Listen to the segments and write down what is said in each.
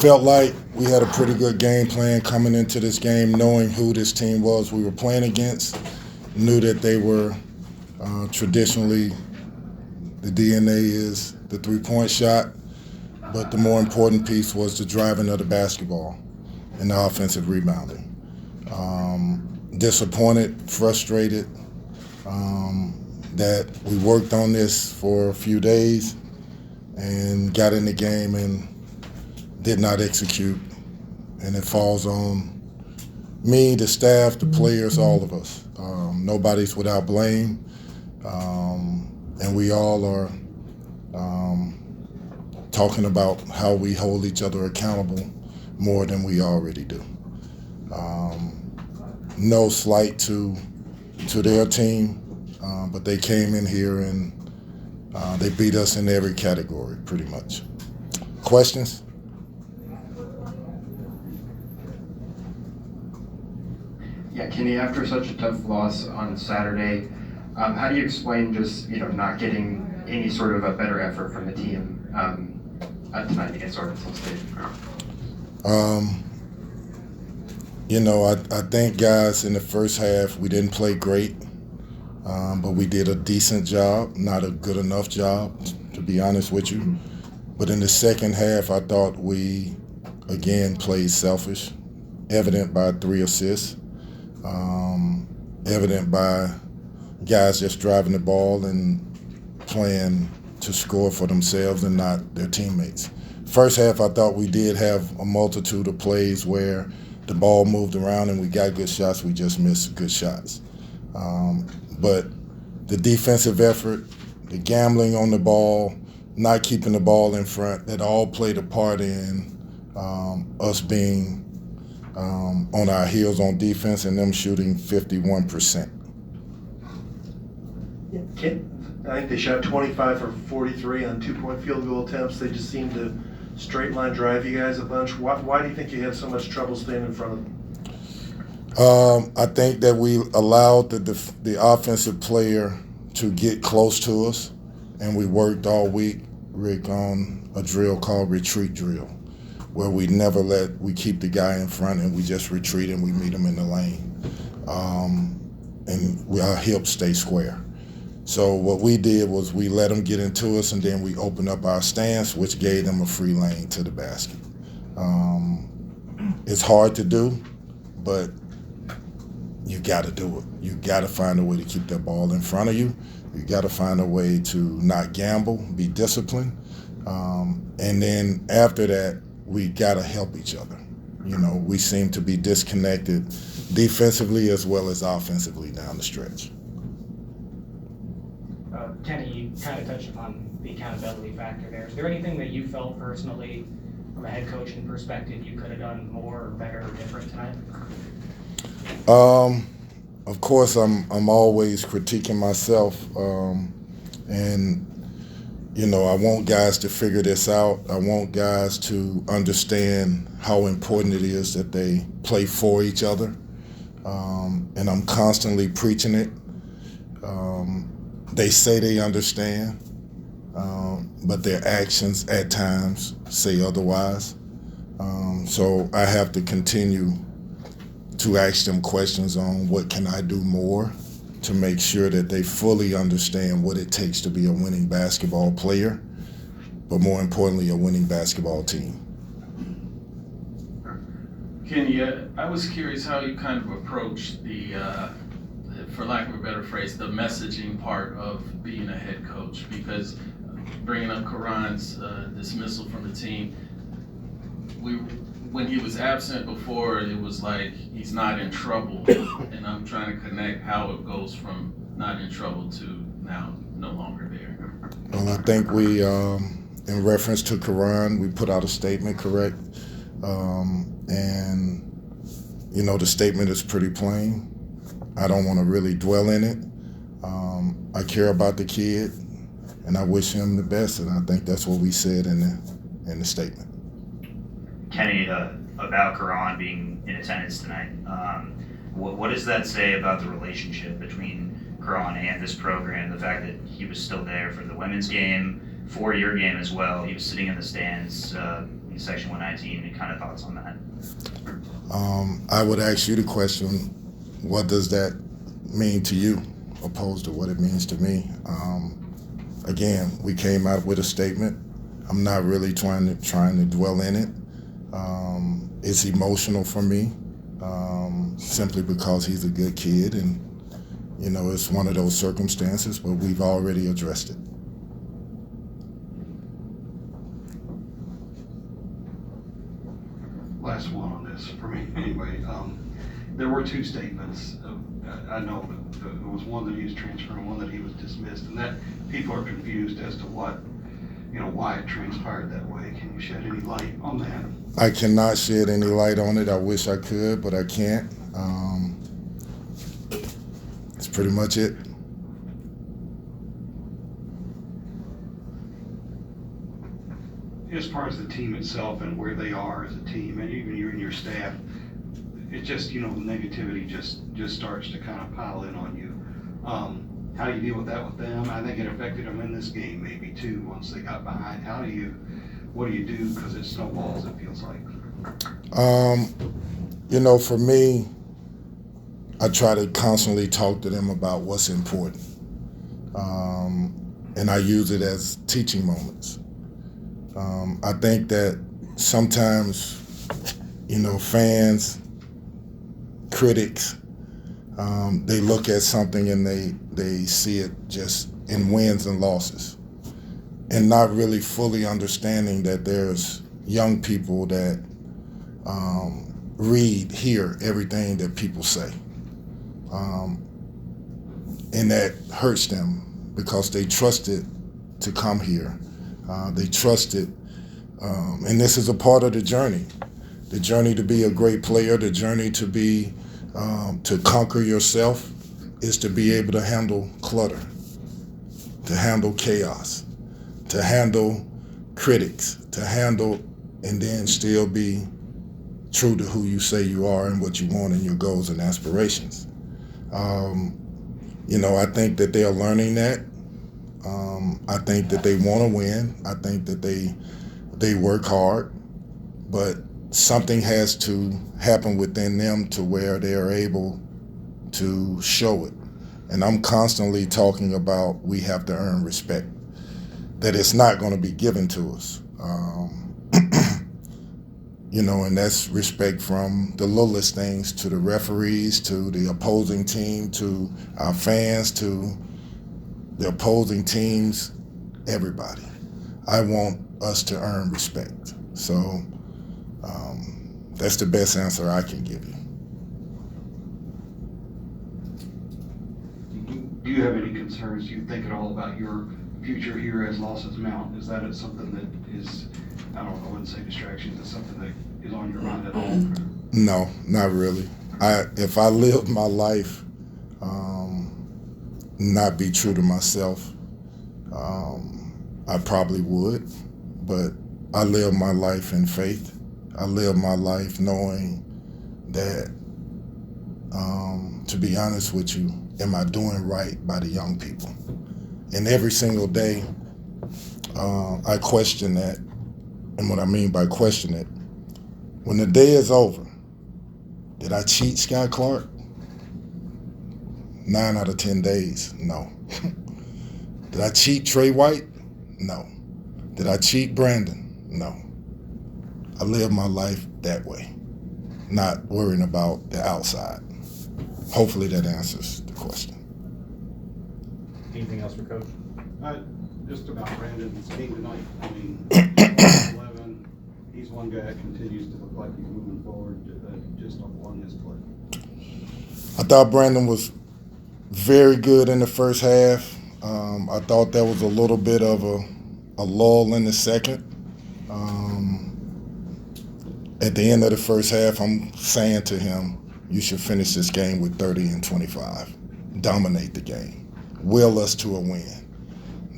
Felt like we had a pretty good game plan coming into this game, knowing who this team was we were playing against. Knew that they were traditionally, the DNA is the three-point shot, but the more important piece was the driving of the basketball and the offensive rebounding. Disappointed, frustrated that we worked on this for a few days and got in the game and did not execute. And it falls on me, the staff, the players, all of us. Nobody's without blame, and we all are talking about how we hold each other accountable more than we already do. No slight to their team, but they came in here and they beat us in every category, pretty much. Questions? Yeah, Kenny, after such a tough loss on Saturday, how do you explain just not getting any sort of a better effort from the team tonight against Arkansas State? I think, guys, in the first half we didn't play great, but we did a decent job, not a good enough job, to be honest with you. But in the second half, I thought we, again, played selfish, evident by 3 assists. Evident by guys just driving the ball and playing to score for themselves and not their teammates. First half, I thought we did have a multitude of plays where the ball moved around and we got good shots, we just missed good shots. But the defensive effort, the gambling on the ball, not keeping the ball in front, that all played a part in us being on our heels on defense and them shooting 51%. I think they shot 25 for 43 on 2-point field goal attempts. They just seemed to straight line drive you guys a bunch. Why do you think you had so much trouble staying in front of them? I think that we allowed the offensive player to get close to us, and we worked all week, Rick, on a drill called retreat drill, where we keep the guy in front and we just retreat and we meet him in the lane. And our hips stay square. So what we did was we let them get into us and then we opened up our stance, which gave them a free lane to the basket. It's hard to do, but you got to do it. You got to find a way to keep that ball in front of you. You got to find a way to not gamble, be disciplined. And then after that, we got to help each other. We seem to be disconnected defensively as well as offensively down the stretch. Kenny, you kind of touched upon the accountability factor there. Is there anything that you felt personally, from a head coaching perspective, you could have done more or better or different tonight? Of course, I'm always critiquing myself, and I want guys to figure this out. I want guys to understand how important it is that they play for each other, and I'm constantly preaching it. They say they understand, but their actions at times say otherwise. So I have to continue to ask them questions on what can I do more to make sure that they fully understand what it takes to be a winning basketball player, but more importantly, a winning basketball team. Kenny, I was curious how you kind of approached the, for lack of a better phrase, the messaging part of being a head coach, because bringing up Karan's dismissal from the team, when he was absent before, it was like he's not in trouble, and I'm trying to connect how it goes from not in trouble to now no longer there. Well, I think we, in reference to Karan, we put out a statement, correct? And, the statement is pretty plain. I don't want to really dwell in it. I care about the kid, and I wish him the best, and I think that's what we said in the statement. Kenny, about Karan being in attendance tonight, what does that say about the relationship between Karan and this program? The fact that he was still there for the women's game, for your game as well. He was sitting in the stands in Section 119. Any kind of thoughts on that? I would ask you the question, what does that mean to you, opposed to what it means to me? Again, we came out with a statement. I'm not really trying to dwell in it. It's emotional for me, simply because he's a good kid, and it's one of those circumstances, but we've already addressed it. Last one on this for me anyway. There were two statements. I know that there was one that he was transferred and one that he was dismissed, and that people are confused as to why it transpired that way. Can you shed any light on that? I cannot shed any light on it. I wish I could, but I can't. That's pretty much it. As far as the team itself and where they are as a team, and even you and your staff, it's just, the negativity just starts to kind of pile in on you. How do you deal with that with them? I think it affected them in this game maybe too, once they got behind. What do you do? Because it snowballs, it feels like. For me, I try to constantly talk to them about what's important. And I use it as teaching moments. I think that sometimes, fans, critics, they look at something and they see it just in wins and losses, and not really fully understanding that there's young people that hear everything that people say. And that hurts them because they trusted to come here. They trusted, and this is a part of the journey to be a great player, the journey to be, to conquer yourself is to be able to handle clutter, to handle chaos, to handle critics, and then still be true to who you say you are and what you want and your goals and aspirations. I think that they are learning that. I think that they want to win. I think that they work hard, but something has to happen within them to where they are able to show it. And I'm constantly talking about we have to earn respect, that it's not going to be given to us. And that's respect from the littlest things to the referees, to the opposing team, to our fans, to the opposing teams, everybody. I want us to earn respect. So that's the best answer I can give you. Do you have any concerns? Do you think at all about your future here as losses mount? Is that something that is, I wouldn't say distraction, is something that is on your mind at all? No, not really. If I lived my life not be true to myself, I probably would, but I live my life in faith. I live my life knowing that, to be honest with you, am I doing right by the young people? And every single day, I question that. And what I mean by question it, when the day is over, did I cheat Sky Clark? 9 out of 10 days, no. Did I cheat Trey White? No. Did I cheat Brandon? No. I live my life that way, not worrying about the outside. Hopefully that answers the question. Anything else for Coach? Just about Brandon's game tonight. 11, he's one guy that continues to look like he's moving forward, just on his play. I thought Brandon was very good in the first half. I thought there was a little bit of a lull in the second. At the end of the first half, I'm saying to him, you should finish this game with 30 and 25. Dominate the game. Will us to a win.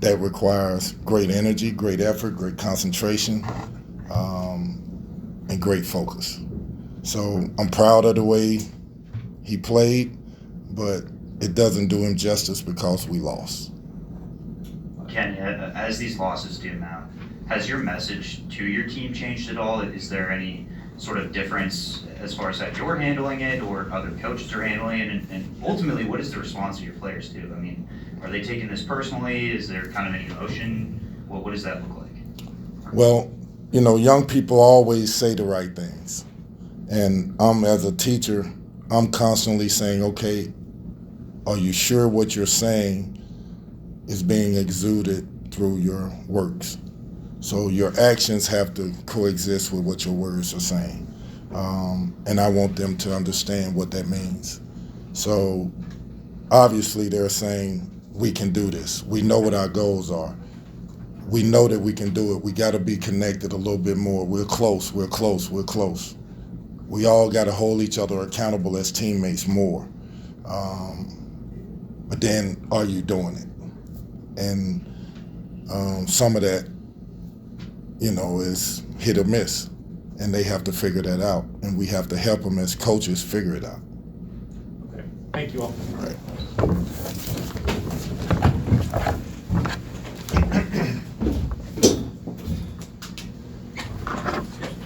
That requires great energy, great effort, great concentration, and great focus. So I'm proud of the way he played, but it doesn't do him justice because we lost. Kenny, as these losses do mount, has your message to your team changed at all? Is there any sort of difference as far as how you're handling it or other coaches are handling it? And ultimately, what is the response of your players too? I mean, are they taking this personally? Is there kind of any emotion? What does that look like? Well, young people always say the right things. And as a teacher, I'm constantly saying, okay, are you sure what you're saying is being exuded through your works? So your actions have to coexist with what your words are saying. And I want them to understand what that means. So obviously they're saying, we can do this. We know what our goals are. We know that we can do it. We got to be connected a little bit more. We're close, we're close, we're close. We all got to hold each other accountable as teammates more. But then, are you doing it? And some of that, is hit or miss. And they have to figure that out. And we have to help them as coaches figure it out. Okay. Thank you all. Right.